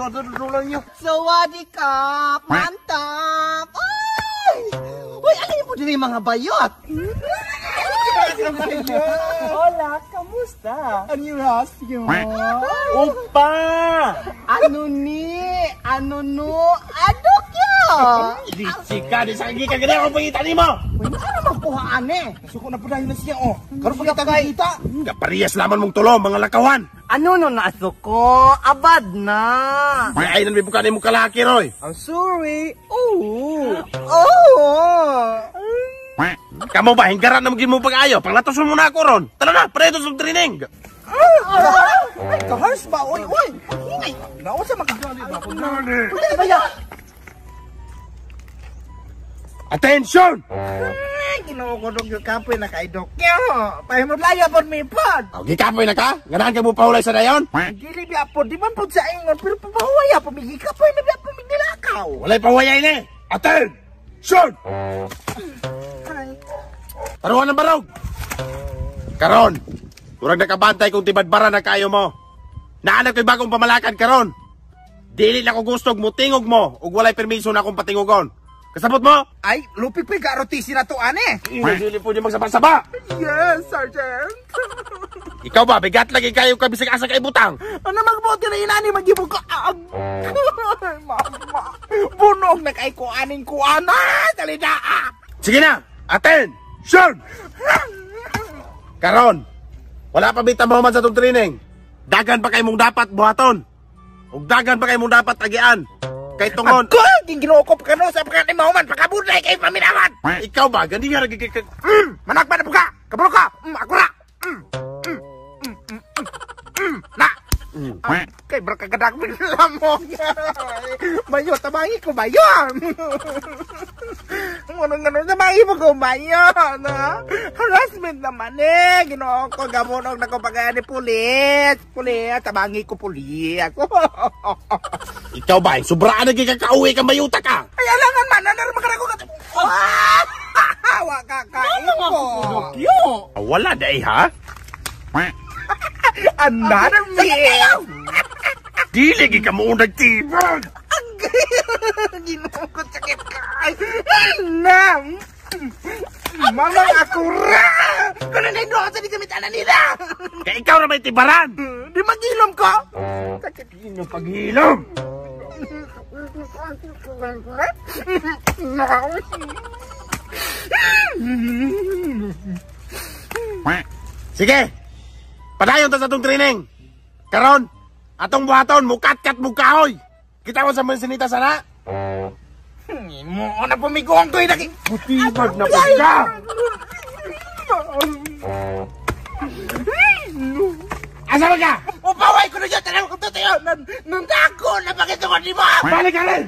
Dulo nyo. Sawadikap! Mantap! Ay! Uy, alin po din yung mga bayot? Hola, kamusta? Ano yung rasyo? Upa! Ano ni? Ano no? Ano kya? Di chika, di sagi ka gani ako pangita ni mo. Uy, ano magpuhaan eh? Suko na po dahil na siya, oh. Karoon Siya pa kay- kita. Kapariyas laman mong tulo, mga lakawan. Ano no nasuko? Abad na! May aynan may buka ni mong kalaki, Roy. I'm sorry. Oh! Oh! Kamu ba, hinggaran na maging mo pag-ayo. Panglatoson mo na ako ron. Tala na, pareto sa training. Ay, kahars ba? Uy, uy! Ingay! Naon sa magkagali ba? Uy, ano ba yan? Attention! Kinukulog yung kapoy na kaidok niyo. Pahimod layo po may pod. O, gikapoy na ka? Ganahan ka mo pahulay sa dayon? Dili biya po, di man po sa ingon. Pero pabawaya po, may kapoy na biya po may nilakaw. Walay pahuyay ni. Attention! Ay, Taruhan ng barog! Karon, urang nakabantay kung tibadbara na kayo mo. Naanap ko'y bagong pamalakan karon. Dili na ko gustog mo, tingog mo, ug walay permiso na akong patingogon. Kasabot mo? ay, lupig pa yung garotisi na to, ane. Dili po niyo magsaba-saba. Yes, Sergeant. Ikaw ba, bigat lagi kayo kabisag asa kay butang. Ano magbuti na inani, mag-ibog ka. Mama, bunog na kay kuaning kuana. Dali na. Sige na, attention! Karon, wala pa bita mo man sa itong training. Dagan pa kayo mong dapat buhaton. Ug dagan pa kayo mong dapat tagian. Kay tungon. Ako, ginginukop ka no sa pagkain mo man. Pagkabuday kayo paminawan. Ikaw ba, gandi nga Manak ba na buka? Kabalo ka? Ako na. Na. Kay berkagadak lamong. Bayo, tabangi ko ba yun? Ngunong tabangi mo ko ba yun? Harassment naman eh. Ginoon ko gamunog na ko pagkaya ni pulis. Pulis, tabangi ko pulis. Ikaw ba, sobraan na kakauwi ka mayuta ka. Ay, alangan man. Ano makarago ka? Hawa ka kain ko. Wala dahil ha? Another meal. Dili gi ka mo nagtibag. Ginukot sakit ka. Nam. Mamang akura. Kano na ino sa di kamitanan nila. Kaya ikaw na may tibaran. Di magilom ko. Sakit yun yung paghilom. Sige. Padayon ta sa itong training. Karon, atong buhaton, mukat-kat mo kahoy. Kita mo sa mga sinita sana. Mo na pumigong ko yung Putibag na pagka. Asa ba ka? Upaway ko na dyan. Tanang ko totoo. Nandako na bakit ako di mo. Balik ka rin.